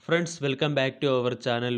Friends welcome back to our channel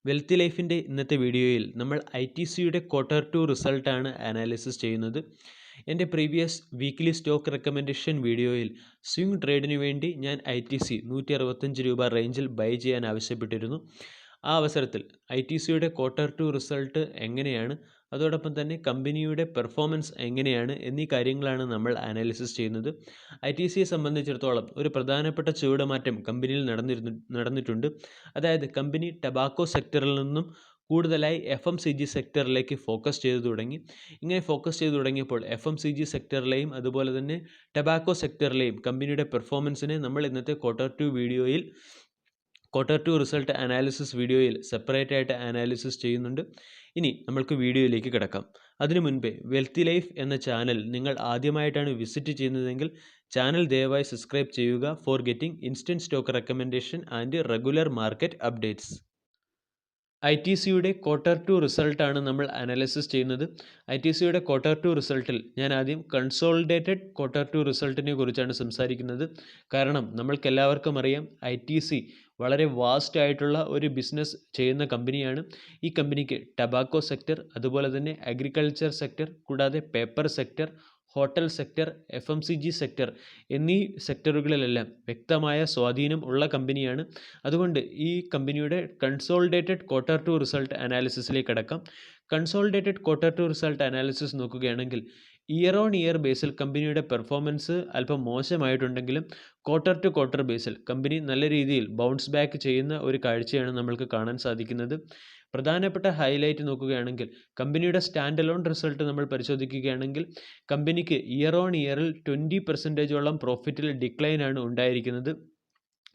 wealthy ലൈഫിൻ്റെ ഇന്നത്തെ വീഡിയോയിൽ നമ്മൾ ITCയുടെ Q2 റിസൾട്ടാണ് അനാലിസിസ് ചെയ്യുന്നത്. എൻ്റെ പ്രീവിയസ് വീക്ക്ലി സ്റ്റോക്ക് റെക്കമെൻഡേഷൻ വീഡിയോയിൽ സ്വിംഗ് ട്രേഡിന് വേണ്ടി ഞാൻ ITC 165 രൂപ റേഞ്ചിൽ ബൈ ചെയ്യാൻ ആവശ്യപ്പെട്ടിരുന്നു. ആ അവസരത്തിൽ ITCയുടെ Q2 റിസൾട്ട് എങ്ങനെയാണ്, അതോടൊപ്പം തന്നെ കമ്പനിയുടെ പെർഫോമൻസ് എങ്ങനെയാണ് എന്നീ കാര്യങ്ങളാണ് നമ്മൾ അനാലിസിസ് ചെയ്യുന്നത്. ITCയെ സംബന്ധിച്ചിടത്തോളം ഒരു പ്രധാനപ്പെട്ട ചുവടുമാറ്റം കമ്പനിയിൽ നടന്നിട്ടുണ്ട്. അതായത് കമ്പനി ടബാക്കോ സെക്ടറിൽ നിന്നും കൂടുതലായി FMCG സെക്ടറിലേക്ക് ഫോക്കസ് ചെയ്തു തുടങ്ങി. ഇങ്ങനെ ഫോക്കസ് ചെയ്തു തുടങ്ങിയപ്പോൾ FMCG സെക്ടറിലെയും അതുപോലെ തന്നെ ടബാക്കോ സെക്ടറിലെയും കമ്പനിയുടെ പെർഫോമൻസിനെ നമ്മൾ ഇന്നത്തെ Q2 റിസൾട്ട് അനാലിസിസ് വീഡിയോയിൽ സെപ്പറേറ്റ് ആയിട്ട് അനാലിസിസ് ചെയ്യുന്നുണ്ട്. ഇനി നമ്മൾക്ക് വീഡിയോയിലേക്ക് കിടക്കാം. അതിനു മുൻപേ വെൽത്തി ലൈഫ് എന്ന ചാനൽ നിങ്ങൾ ആദ്യമായിട്ടാണ് വിസിറ്റ് ചെയ്യുന്നതെങ്കിൽ ചാനൽ ദയവായി സബ്സ്ക്രൈബ് ചെയ്യുക for getting instant stock recommendation and regular market updates. ITCയുടെ Q2 റിസൾട്ടാണ് നമ്മൾ അനാലിസിസ് ചെയ്യുന്നത്. ITCയുടെ Q2 റിസൾട്ടിൽ ഞാൻ ആദ്യം കൺസോളിഡേറ്റഡ് Q2 റിസൾട്ടിനെ കുറിച്ചാണ് സംസാരിക്കുന്നത്. കാരണം നമ്മൾക്കെല്ലാവർക്കും അറിയാം ITC വളരെ വാസ്റ്റ് ആയിട്ടുള്ള ഒരു ബിസിനസ് ചെയ്യുന്ന കമ്പനിയാണ്. ഈ കമ്പനിക്ക് ടബാക്കോ സെക്ടർ, അതുപോലെ തന്നെ അഗ്രികൾച്ചർ സെക്ടർ, കൂടാതെ paper sector, hotel sector, FMCG sector എന്നീ സെക്ടറുകളിലെല്ലാം വ്യക്തമായ സ്വാധീനം ഉള്ള കമ്പനിയാണ്. അതുകൊണ്ട് ഈ കമ്പനിയുടെ കൺസോളിഡേറ്റഡ് Q2 റിസൾട്ട് അനാലിസിസിലേക്ക് കടക്കാം. കൺസോളിഡേറ്റഡ് Q2 റിസൾട്ട് അനാലിസിസ് നോക്കുകയാണെങ്കിൽ ഇയർ ഓൺ ഇയർ ബേസിൽ കമ്പനിയുടെ പെർഫോമൻസ് അല്പം മോശമായിട്ടുണ്ടെങ്കിലും ക്വാർട്ടർ ബേസിൽ കമ്പനി നല്ല രീതിയിൽ ബൗൺസ് ബാക്ക് ചെയ്യുന്ന ഒരു കാഴ്ചയാണ് നമ്മൾക്ക് കാണാൻ സാധിക്കുന്നത്. പ്രധാനപ്പെട്ട ഹൈലൈറ്റ് നോക്കുകയാണെങ്കിൽ കമ്പനിയുടെ സ്റ്റാൻഡ് അലോൺ റിസൾട്ട് നമ്മൾ പരിശോധിക്കുകയാണെങ്കിൽ കമ്പനിക്ക് ഇയർ ഓൺ ഇയറിൽ 20% പ്രോഫിറ്റിൽ ഡിക്ലൈനാണ് ഉണ്ടായിരിക്കുന്നത്.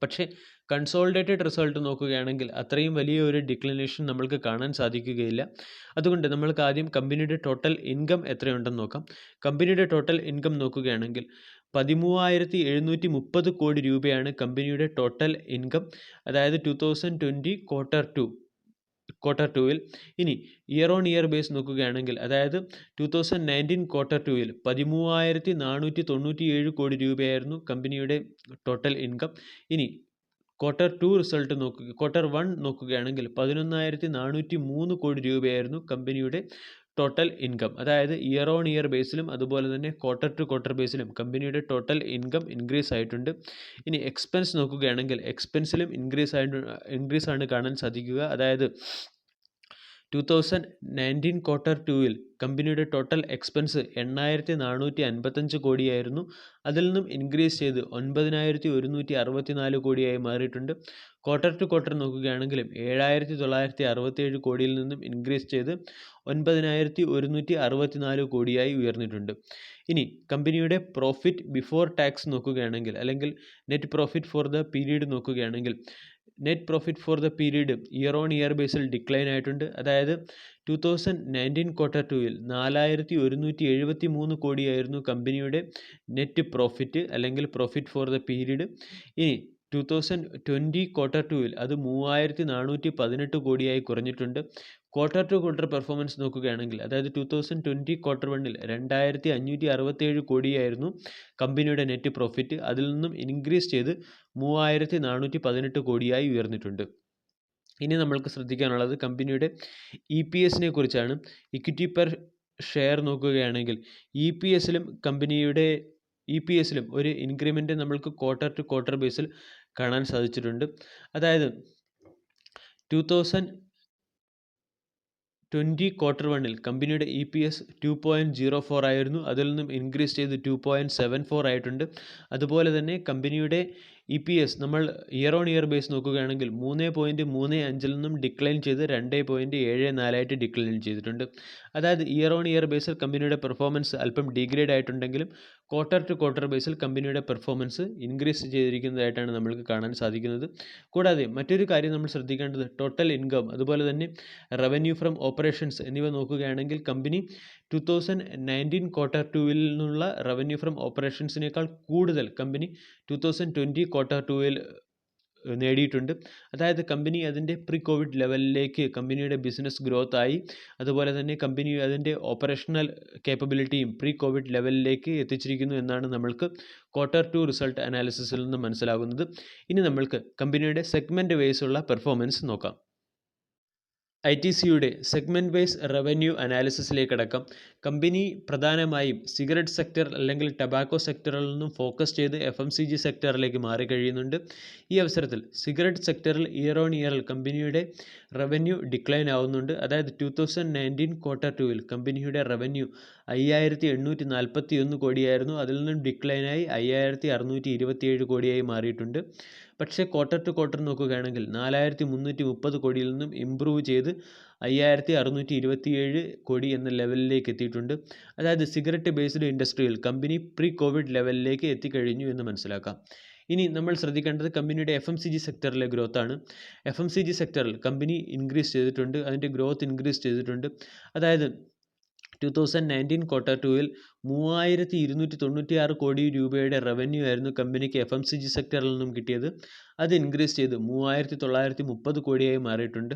പക്ഷേ കൺസോളിഡേറ്റഡ് റിസൾട്ട് നോക്കുകയാണെങ്കിൽ അത്രയും വലിയ ഒരു ഡിക്ലിനേഷൻ നമ്മൾക്ക് കാണാൻ സാധിക്കുകയില്ല. അതുകൊണ്ട് നമ്മൾക്ക് ആദ്യം കമ്പനിയുടെ ടോട്ടൽ ഇൻകം എത്രയുണ്ടെന്ന് നോക്കാം. കമ്പനിയുടെ ടോട്ടൽ ഇൻകം നോക്കുകയാണെങ്കിൽ 13,730 കോടി രൂപയാണ് കമ്പനിയുടെ ടോട്ടൽ ഇൻകം. അതായത് 2020 Q2 ഇനി ഇയർ ഓൺ ഇയർ ബേസ് നോക്കുകയാണെങ്കിൽ അതായത് 2019 Q2 13,497 കോടി രൂപയായിരുന്നു കമ്പനിയുടെ ടോട്ടൽ ഇൻകം. ഇനി Q1 നോക്കുകയാണെങ്കിൽ 11,403 കോടി രൂപയായിരുന്നു കമ്പനിയുടെ ടോട്ടൽ ഇൻകം. അതായത് ഇയർ ഓൺ ഇയർ ബേസിലും അതുപോലെ തന്നെ ക്വാർട്ടർ ബേസിലും കമ്പനിയുടെ ടോട്ടൽ ഇൻകം ഇൻക്രീസ് ആയിട്ടുണ്ട്. ഇനി എക്സ്പെൻസ് നോക്കുകയാണെങ്കിൽ എക്സ്പെൻസിലും ഇൻക്രീസ് ആണ് കാണാൻ സാധിക്കുക. അതായത് 2019 Q2 കമ്പനിയുടെ ടോട്ടൽ എക്സ്പെൻസ് 8,455 കോടിയായിരുന്നു. അതിൽ നിന്നും ഇൻക്രീസ് ചെയ്ത് 9,164 കോടിയായി മാറിയിട്ടുണ്ട്. ക്വാർട്ടർ നോക്കുകയാണെങ്കിലും 7,967 കോടിയിൽ നിന്നും ഇൻക്രീസ് ചെയ്ത് 9,164 കോടിയായി ഉയർന്നിട്ടുണ്ട്. ഇനി കമ്പനിയുടെ പ്രോഫിറ്റ് ബിഫോർ ടാക്സ് നോക്കുകയാണെങ്കിൽ അല്ലെങ്കിൽ net profit for the period നോക്കുകയാണെങ്കിൽ net profit for the period year on year ബേസിൽ ഡിക്ലൈൻ ആയിട്ടുണ്ട്. അതായത് 2019 Q2 4,173 കോടിയായിരുന്നു കമ്പനിയുടെ നെറ്റ് പ്രോഫിറ്റ് അല്ലെങ്കിൽ പ്രോഫിറ്റ് ഫോർ ദ പീരീഡ്. ഇനി 2020 Q2 അത് 3,418 കോടിയായി കുറഞ്ഞിട്ടുണ്ട്. ക്വാർട്ടർ പെർഫോമൻസ് നോക്കുകയാണെങ്കിൽ അതായത് 2020 Q1 2,567 കോടിയായിരുന്നു കമ്പനിയുടെ നെറ്റ് പ്രോഫിറ്റ്. അതിൽ നിന്നും ഇൻക്രീസ് ചെയ്ത് 3,418 കോടിയായി ഉയർന്നിട്ടുണ്ട്. ഇനി നമ്മൾക്ക് ശ്രദ്ധിക്കാനുള്ളത് കമ്പനിയുടെ EPSനെ കുറിച്ചാണ്. ഇക്വിറ്റി പെർ ഷെയർ നോക്കുകയാണെങ്കിൽ കമ്പനിയുടെ EPSലും ഒരു ഇൻക്രിമെൻറ്റ് നമ്മൾക്ക് ക്വാർട്ടർ ബേസിൽ കാണാൻ സാധിച്ചിട്ടുണ്ട്. അതായത് 2020 Q1 കമ്പനിയുടെ EPS 2.04 ആയിരുന്നു. അതിൽ നിന്നും ഇൻക്രീസ് ചെയ്ത് 2.74 ആയിട്ടുണ്ട്. അതുപോലെ തന്നെ കമ്പനിയുടെ EPS നമ്മൾ ഇയർ ഓൺ ഇയർ ബേസ് നോക്കുകയാണെങ്കിൽ 3.35 നിന്നും ഡിക്ലൈൻ ചെയ്ത് 2.74 ആയിട്ട് ഡിക്ലൈൻ ചെയ്തിട്ടുണ്ട്. അതായത് ഇയർ ഓൺ ഇയർ ബേസിൽ കമ്പനിയുടെ പെർഫോമൻസ് അല്പം ഡീഗ്രേഡ് ആയിട്ടുണ്ടെങ്കിലും ക്വാർട്ടർ ബേസിൽ കമ്പനിയുടെ പെർഫോമൻസ് ഇൻക്രീസ് ചെയ്തിരിക്കുന്നതായിട്ടാണ് നമ്മൾക്ക് കാണാൻ സാധിക്കുന്നത്. കൂടാതെ മറ്റൊരു കാര്യം നമ്മൾ ശ്രദ്ധിക്കേണ്ടത് ടോട്ടൽ ഇൻകം അതുപോലെ തന്നെ റവന്യൂ ഫ്രം ഓപ്പറേഷൻസ് എന്നിവ നോക്കുകയാണെങ്കിൽ കമ്പനി 2019 Q2 നിന്നുള്ള റവന്യൂ ഫ്രം ഓപ്പറേഷൻസിനേക്കാൾ കൂടുതൽ കമ്പനി 2020 Q2 നേടിയിട്ടുണ്ട്. അതായത് കമ്പനി അതിൻ്റെ പ്രീ കോവിഡ് ലെവലിലേക്ക് കമ്പനിയുടെ ബിസിനസ് ഗ്രോത്ത് ആയി. അതുപോലെ തന്നെ കമ്പനി അതിൻ്റെ ഓപ്പറേഷണൽ കേപ്പബിലിറ്റിയും പ്രീ കോവിഡ് ലെവലിലേക്ക് എത്തിച്ചിരിക്കുന്നു എന്നാണ് നമ്മൾക്ക് Q2 റിസൾട്ട് അനാലിസിസിൽ നിന്ന് മനസ്സിലാകുന്നത്. ഇനി നമ്മൾക്ക് കമ്പനിയുടെ സെഗ്മെൻറ്റ് വൈസ് ഉള്ള പെർഫോമൻസ് നോക്കാം. ITCയുടെ സെഗ്മെൻറ്റ് വൈസ് റവന്യൂ അനാലിസിസിലേക്ക് കടക്കാം. കമ്പനി പ്രധാനമായും സിഗരറ്റ് സെക്ടർ അല്ലെങ്കിൽ ടൊബാക്കോ സെക്ടറിൽ നിന്നും ഫോക്കസ് ചെയ്ത് FMCG സെക്ടറിലേക്ക് മാറിക്കഴിയുന്നുണ്ട്. ഈ അവസരത്തിൽ സിഗരറ്റ് സെക്ടറിൽ ഇയർ ഓൺ ഇയറിൽ കമ്പനിയുടെ റവന്യൂ ഡിക്ലൈൻ ആവുന്നുണ്ട്. അതായത് 2019 Q2 കമ്പനിയുടെ റവന്യൂ 5841 കോടിയായിരുന്നു. അതിൽ നിന്നും ഡിക്ലൈനായി 5627 കോടിയായി മാറിയിട്ടുണ്ട്. പക്ഷേ Q2 നോക്കുകയാണെങ്കിൽ 4330 കോടിയിൽ നിന്നും ഇംപ്രൂവ് ചെയ്ത് 5627 കോടി എന്ന ലെവലിലേക്ക് എത്തിയിട്ടുണ്ട്. അതായത് സിഗരറ്റ് ബേസ്ഡ് ഇൻഡസ്ട്രിയിൽ കമ്പനി പ്രീ കോവിഡ് ലെവലിലേക്ക് എത്തിക്കഴിഞ്ഞു എന്ന് മനസ്സിലാക്കാം. ഇനി നമ്മൾ ശ്രദ്ധിക്കേണ്ടത് കമ്പനിയുടെ FMCG സെക്ടറിലെ ഗ്രോത്താണ്. FMCG സെക്ടറിൽ കമ്പനി ഇൻക്രീസ് ചെയ്തിട്ടുണ്ട്, അതിൻ്റെ ഗ്രോത്ത് ഇൻക്രീസ് ചെയ്തിട്ടുണ്ട്. അതായത് 2019 Q2 3296 കോടി രൂപയുടെ റവന്യൂ ആയിരുന്നു കമ്പനിക്ക് FMCG സെക്ടറിൽ നിന്നും കിട്ടിയത്. അത് ഇൻക്രീസ് ചെയ്ത് 3930 കോടിയായി മാറിയിട്ടുണ്ട്.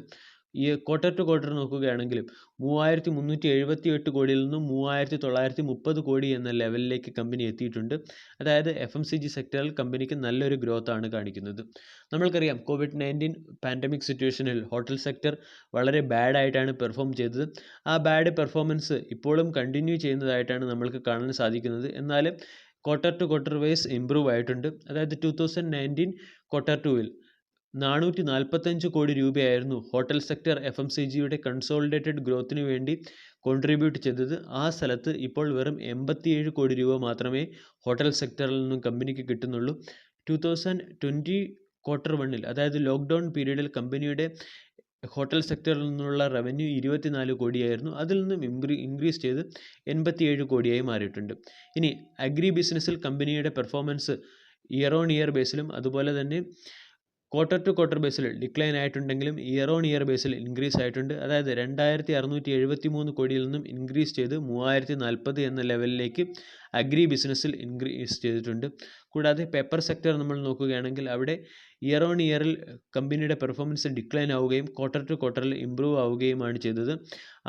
ഈ Q2 നോക്കുകയാണെങ്കിലും 3378 കോടിയിൽ നിന്നും 3930 കോടി എന്ന ലെവലിലേക്ക് കമ്പനി എത്തിയിട്ടുണ്ട്. അതായത് FMCG സെക്ടറിൽ കമ്പനിക്ക് നല്ലൊരു ഗ്രോത്ത് ആണ് കാണിക്കുന്നത്. നമ്മൾക്കറിയാം COVID-19 പാൻഡമിക് സിറ്റുവേഷനിൽ ഹോട്ടൽ സെക്ടർ വളരെ ബാഡായിട്ടാണ് പെർഫോം ചെയ്തത്. ആ ബാഡ് പെർഫോമൻസ് ഇപ്പോഴും കണ്ടിന്യൂ ചെയ്യുന്നതായിട്ടാണ് നമ്മൾക്ക് കാണാൻ സാധിക്കുന്നത്. എന്നാൽ Q2 വൈസ് ഇംപ്രൂവ് ആയിട്ടുണ്ട്. അതായത് 2019 Q2 445 കോടി രൂപയായിരുന്നു ഹോട്ടൽ സെക്ടർ FMCGയുടെ കൺസോളിഡേറ്റഡ് ഗ്രോത്തിന് വേണ്ടി കോൺട്രിബ്യൂട്ട് ചെയ്തത്. ആ സ്ഥലത്ത് ഇപ്പോൾ വെറും 87 കോടി രൂപ മാത്രമേ ഹോട്ടൽ സെക്ടറിൽ നിന്നും കമ്പനിക്ക് കിട്ടുന്നുള്ളൂ. 2020 Q1 അതായത് ലോക്ക്ഡൗൺ പീരീഡിൽ കമ്പനിയുടെ ഹോട്ടൽ സെക്ടറിൽ നിന്നുള്ള റവന്യൂ 24 കോടിയായിരുന്നു. അതിൽ നിന്നും ഇൻക്രീസ് ചെയ്ത് 87 കോടിയായി മാറിയിട്ടുണ്ട്. ഇനി അഗ്രി ബിസിനസ്സിൽ കമ്പനിയുടെ പെർഫോമൻസ് ഇയർ ഓൺ ഇയർ ബേസിലും അതുപോലെ തന്നെ Q2 ബേസിൽ ഡിക്ലൈൻ ആയിട്ടുണ്ടെങ്കിലും ഇയർ ഓൺ ഇയർ ബേസിൽ ഇൻക്രീസ് ആയിട്ടുണ്ട്. അതായത് 2673 കോടിയിൽ നിന്നും ഇൻക്രീസ് ചെയ്ത് 3040 എന്ന ലെവലിലേക്ക് അഗ്രി ബിസിനസ്സിൽ ഇൻക്രീസ് ചെയ്തിട്ടുണ്ട്. കൂടാതെ പേപ്പർ സെക്ടർ നമ്മൾ നോക്കുകയാണെങ്കിൽ അവിടെ ഇയർ ഓൺ ഇയറിൽ കമ്പനിയുടെ പെർഫോമൻസ് ഡിക്ലൈൻ ആവുകയും Q2 ഇംപ്രൂവ് ആവുകയുമാണ് ചെയ്തത്.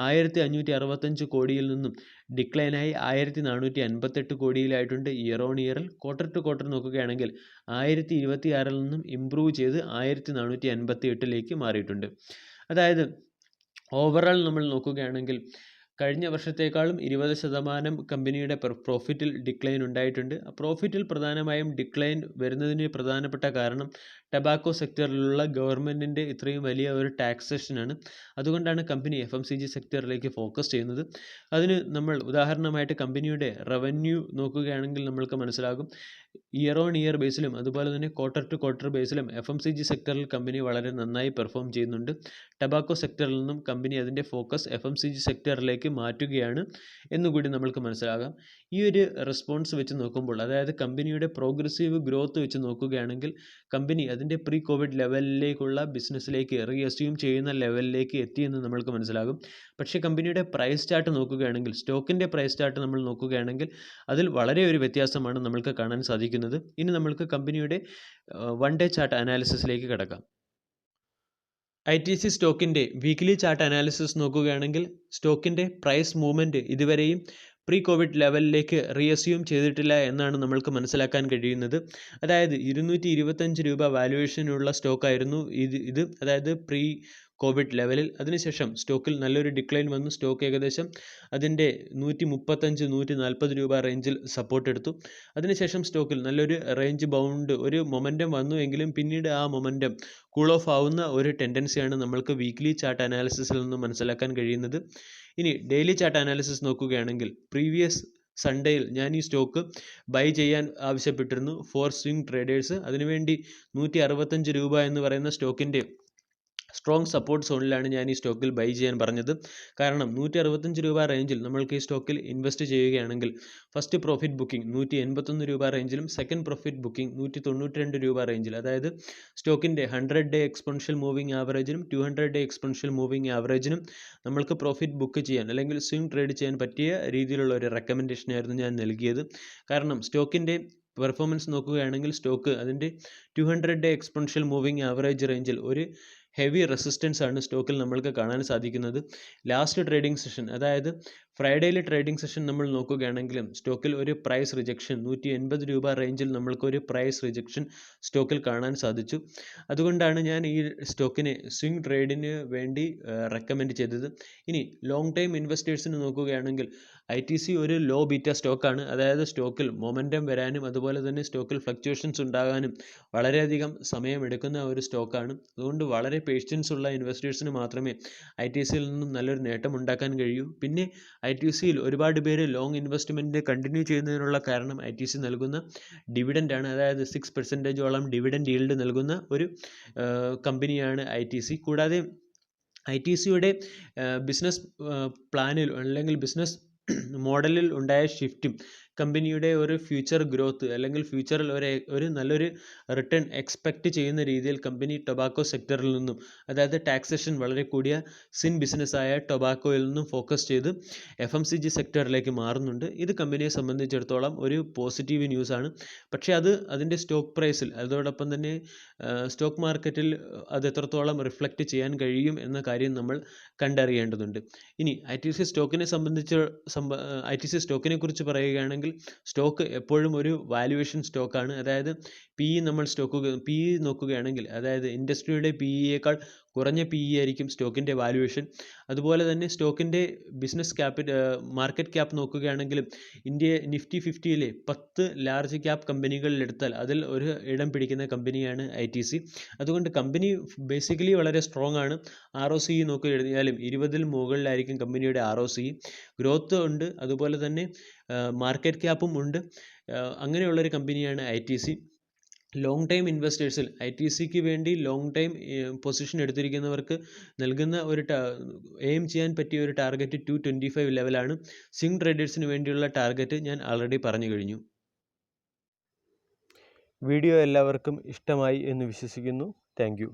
1565 കോടിയിൽ നിന്നും ഡിക്ലൈനായി 1458 കോടിയിലായിട്ടുണ്ട് ഇയർ ഓൺ ഇയറിൽ. Q2 നോക്കുകയാണെങ്കിൽ 1026 നിന്നും ഇംപ്രൂവ് ചെയ്ത് 1458 മാറിയിട്ടുണ്ട്. അതായത് ഓവറോൾ നമ്മൾ നോക്കുകയാണെങ്കിൽ കഴിഞ്ഞ വർഷത്തേക്കാളും 20% കമ്പനിയുടെ പ്രോഫിറ്റിൽ ഡിക്ലൈൻ ഉണ്ടായിട്ടുണ്ട്. പ്രോഫിറ്റിൽ പ്രധാനമായും ഡിക്ലൈൻ വരുന്നതിന് പ്രധാനപ്പെട്ട കാരണം ടൊബാക്കോ സെക്ടറിലുള്ള ഗവൺമെൻറ്റിൻ്റെ ഇത്രയും വലിയ ഒരു ടാക്സേഷനാണ്. അതുകൊണ്ടാണ് കമ്പനി FMCG സെക്ടറിലേക്ക് ഫോക്കസ് ചെയ്യുന്നത്. അതിന് നമ്മൾ ഉദാഹരണമായിട്ട് കമ്പനിയുടെ റവന്യൂ നോക്കുകയാണെങ്കിൽ നമ്മൾക്ക് മനസ്സിലാകും. ഇയർ ഓൺ ഇയർ ബേസിലും അതുപോലെ തന്നെ Q2 ബേസിലും FMCG സെക്ടറിൽ കമ്പനി വളരെ നന്നായി പെർഫോം ചെയ്യുന്നുണ്ട്. ടൊബാക്കോ സെക്ടറിൽ നിന്നും കമ്പനി അതിൻ്റെ ഫോക്കസ് FMCG സെക്ടറിലേക്ക് മാറ്റുകയാണ് എന്നുകൂടി നമ്മൾക്ക് മനസ്സിലാകാം. ഈ ഒരു റെസ്പോൺസ് വെച്ച് നോക്കുമ്പോൾ, അതായത് കമ്പനിയുടെ പ്രോഗ്രസീവ് ഗ്രോത്ത് വെച്ച് നോക്കുകയാണെങ്കിൽ കമ്പനി അതിൻ്റെ പ്രീ കോവിഡ് ലെവലിലേക്കുള്ള ബിസിനസ്സിലേക്ക് റീഅസ്യൂം ചെയ്യുന്ന ലെവലിലേക്ക് എത്തിയെന്ന് നമ്മൾക്ക് മനസ്സിലാകും. പക്ഷേ കമ്പനിയുടെ പ്രൈസ് ചാർട്ട് നോക്കുകയാണെങ്കിൽ, സ്റ്റോക്കിൻ്റെ പ്രൈസ് ചാർട്ട് നമ്മൾ നോക്കുകയാണെങ്കിൽ അതിൽ വളരെ ഒരു വ്യത്യാസമാണ് നമ്മൾക്ക് കാണാൻ സാധിക്കുന്നത്. ഇനി നമ്മൾക്ക് കമ്പനിയുടെ 1 ഡേ ചാർട്ട് അനാലിസിസിലേക്ക് കടക്കാം. ITC സ്റ്റോക്കിൻ്റെ വീക്ക്ലി ചാർട്ട് അനാലിസിസ് നോക്കുകയാണെങ്കിൽ സ്റ്റോക്കിൻ്റെ പ്രൈസ് മൂവ്മെൻറ്റ് ഇതുവരെയും പ്രീ കോവിഡ് ലെവലിലേക്ക് റീഅസ്യൂം ചെയ്തിട്ടില്ല എന്നാണ് നമ്മൾക്ക് മനസ്സിലാക്കാൻ കഴിയുന്നത്. അതായത് 225 രൂപ വാല്യുവേഷനുള്ള സ്റ്റോക്കായിരുന്നു ഇത് അതായത് പ്രീ കോവിഡ് ലെവലിൽ. അതിനുശേഷം സ്റ്റോക്കിൽ നല്ലൊരു ഡിക്ലൈൻ വന്നു. സ്റ്റോക്ക് ഏകദേശം അതിൻ്റെ 135-140 രൂപ റേഞ്ചിൽ സപ്പോർട്ട് എടുത്തു. അതിനുശേഷം സ്റ്റോക്കിൽ നല്ലൊരു റേഞ്ച് ബൗണ്ട് ഒരു മൊമെൻറ്റം വന്നു എങ്കിലും പിന്നീട് ആ മൊമെൻറ്റം കൂൾ ഓഫ് ആവുന്ന ഒരു ടെൻഡൻസിയാണ് നമ്മൾക്ക് വീക്ക്ലി ചാർട്ട് അനാലിസിസിൽ നിന്ന് മനസ്സിലാക്കാൻ കഴിയുന്നത്. ഇനി ഡെയിലി ചാർട്ട് അനാലിസിസ് നോക്കുകയാണെങ്കിൽ പ്രീവിയസ് സൺഡേയിൽ ഞാൻ ഈ സ്റ്റോക്ക് ബൈ ചെയ്യാൻ ആവശ്യപ്പെട്ടിരുന്നു ഫോർ സ്വിംഗ് ട്രേഡേഴ്സ്. അതിനുവേണ്ടി 165 രൂപ എന്ന് പറയുന്ന സ്റ്റോക്കിൻ്റെ സ്ട്രോങ് സപ്പോർട്ട് സോണിലാണ് ഞാൻ ഈ സ്റ്റോക്കിൽ ബൈ ചെയ്യാൻ പറഞ്ഞത്. കാരണം 165 രൂപ റേഞ്ചിൽ നമ്മൾക്ക് ഈ സ്റ്റോക്കിൽ ഇൻവെസ്റ്റ് ചെയ്യുകയാണെങ്കിൽ ഫസ്റ്റ് പ്രോഫിറ്റ് ബുക്കിംഗ് 181 രൂപ റേഞ്ചിലും സെക്കൻഡ് പ്രോഫിറ്റ് ബുക്കിംഗ് 192 രൂപ റേഞ്ചിൽ, അതായത് സ്റ്റോക്കിൻ്റെ 100 ഡേ എക്സ്പോണൻഷ്യൽ മൂവിംഗ് ആവറേജിനും 200 ഡേ എക്സ്പോണൻഷ്യൽ മൂവിംഗ് ആവറേജിനും നമ്മൾക്ക് പ്രോഫിറ്റ് ബുക്ക് ചെയ്യാൻ അല്ലെങ്കിൽ സ്വിംഗ് ട്രേഡ് ചെയ്യാൻ പറ്റിയ രീതിയിലുള്ള ഒരു റെക്കമെൻഡേഷൻ ആയിരുന്നു ഞാൻ നൽകിയത്. കാരണം സ്റ്റോക്കിൻ്റെ പെർഫോമൻസ് നോക്കുകയാണെങ്കിൽ സ്റ്റോക്ക് അതിൻ്റെ 200 ഡേ എക്സ്പോണൻഷ്യൽ മൂവിങ് ആവറേജ് റേഞ്ചിൽ ഒരു ഹെവി റെസിസ്റ്റൻസ് ആണ് സ്റ്റോക്കിൽ നമ്മൾക്ക് കാണാൻ സാധിക്കുന്നത്. ലാസ്റ്റ് ട്രേഡിംഗ് സെഷൻ, അതായത് ഫ്രൈഡേയിലെ ട്രേഡിംഗ് സെഷൻ നമ്മൾ നോക്കുകയാണെങ്കിലും സ്റ്റോക്കിൽ ഒരു പ്രൈസ് റിജക്ഷൻ 180 രൂപ റേഞ്ചിൽ നമ്മൾക്കൊരു പ്രൈസ് റിജക്ഷൻ സ്റ്റോക്കിൽ കാണാൻ സാധിച്ചു. അതുകൊണ്ടാണ് ഞാൻ ഈ സ്റ്റോക്കിനെ സ്വിംഗ് ട്രേഡിന് വേണ്ടി റെക്കമെൻഡ് ചെയ്തത്. ഇനി ലോങ് ടൈം ഇൻവെസ്റ്റേഴ്സിന് നോക്കുകയാണെങ്കിൽ ITC ഒരു ലോ ബീറ്റ സ്റ്റോക്കാണ്. അതായത് സ്റ്റോക്കിൽ മൊമെൻറ്റം വരാനും അതുപോലെ തന്നെ സ്റ്റോക്കിൽ ഫ്ലക്ച്വേഷൻസ് ഉണ്ടാകാനും വളരെയധികം സമയമെടുക്കുന്ന ഒരു സ്റ്റോക്കാണ്. അതുകൊണ്ട് വളരെ പേഷ്യൻസ് ഉള്ള ഇൻവെസ്റ്റേഴ്സിന് മാത്രമേ ITCയിൽ നിന്നും നല്ലൊരു നേട്ടം ഉണ്ടാക്കാൻ കഴിയൂ. പിന്നെ ITCയിൽ ഒരുപാട് പേര് ലോങ് ഇൻവെസ്റ്റ്മെൻറ്റ് കണ്ടിന്യൂ ചെയ്യുന്നതിനുള്ള കാരണം ITC നൽകുന്ന ഡിവിഡൻ്റാണ്. അതായത് 6% ഡിവിഡൻഡ് ഈൽഡ് നൽകുന്ന ഒരു കമ്പനിയാണ് ITC. കൂടാതെ ITCയുടെ ബിസിനസ് പ്ലാനിൽ അല്ലെങ്കിൽ ബിസിനസ് മോഡലിൽ ഉണ്ടായ ഷിഫ്റ്റും കമ്പനിയുടെ ഒരു ഫ്യൂച്ചർ ഗ്രോത്ത് അല്ലെങ്കിൽ ഫ്യൂച്ചറിൽ ഒരു നല്ലൊരു റിട്ടേൺ എക്സ്പെക്റ്റ് ചെയ്യുന്ന രീതിയിൽ കമ്പനി ടൊബാക്കോ സെക്ടറിൽ നിന്നും, അതായത് ടാക്സേഷൻ വളരെ കൂടിയ ബിസിനസ്സായ ടൊബാക്കോയിൽ നിന്നും ഫോക്കസ് ചെയ്ത് FMCG സെക്ടറിലേക്ക് മാറുന്നുണ്ട്. ഇത് കമ്പനിയെ സംബന്ധിച്ചിടത്തോളം ഒരു പോസിറ്റീവ് ന്യൂസാണ്. പക്ഷേ അതിൻ്റെ സ്റ്റോക്ക് പ്രൈസിൽ, അതോടൊപ്പം തന്നെ സ്റ്റോക്ക് മാർക്കറ്റിൽ അത് എത്രത്തോളം റിഫ്ലക്റ്റ് ചെയ്യാൻ കഴിയും എന്ന കാര്യം നമ്മൾ കണ്ടറിയേണ്ടതുണ്ട്. ഇനി ITC സ്റ്റോക്കിനെ കുറിച്ച് പറയുകയാണെങ്കിൽ സ്റ്റോക്ക് എപ്പോഴും ഒരു വാല്യുവേഷൻ സ്റ്റോക്കാണ്. അതായത് PE നോക്കുകയാണെങ്കിൽ, അതായത് ഇൻഡസ്ട്രിയുടെ PEയേക്കാൾ കുറഞ്ഞ PE ആയിരിക്കും സ്റ്റോക്കിൻ്റെ വാല്യുവേഷൻ. അതുപോലെ തന്നെ സ്റ്റോക്കിൻ്റെ മാർക്കറ്റ് ക്യാപ്പ് നോക്കുകയാണെങ്കിലും നിഫ്റ്റി 50യിലെ 10 ലാർജ് ക്യാപ്പ് കമ്പനികളിലെടുത്താൽ അതിൽ ഒരു ഇടം പിടിക്കുന്ന കമ്പനിയാണ് ITC. അതുകൊണ്ട് കമ്പനി ബേസിക്കലി വളരെ സ്ട്രോങ് ആണ്. ROCE നോക്കുകയായാലും 20ൽ മുകളിലായിരിക്കും കമ്പനിയുടെ ROCE. ഗ്രോത്ത് ഉണ്ട്, അതുപോലെ തന്നെ മാർക്കറ്റ് ക്യാപ്പും ഉണ്ട്. അങ്ങനെയുള്ളൊരു കമ്പനിയാണ് ITC. ലോങ് ടൈം ഇൻവെസ്റ്റേഴ്സിൽ ITCക്ക് വേണ്ടി ലോങ് ടൈം പൊസിഷൻ എടുത്തിരിക്കുന്നവർക്ക് നൽകുന്ന എയിം ചെയ്യാൻ പറ്റിയ ഒരു ടാർഗറ്റ് 225 ലെവലാണ്. സ്വിംഗ് ട്രേഡേഴ്സിന് വേണ്ടിയുള്ള ടാർഗറ്റ് ഞാൻ ആൾറെഡി പറഞ്ഞു കഴിഞ്ഞു. വീഡിയോ എല്ലാവർക്കും ഇഷ്ടമായി എന്ന് വിശ്വസിക്കുന്നു. Thank you.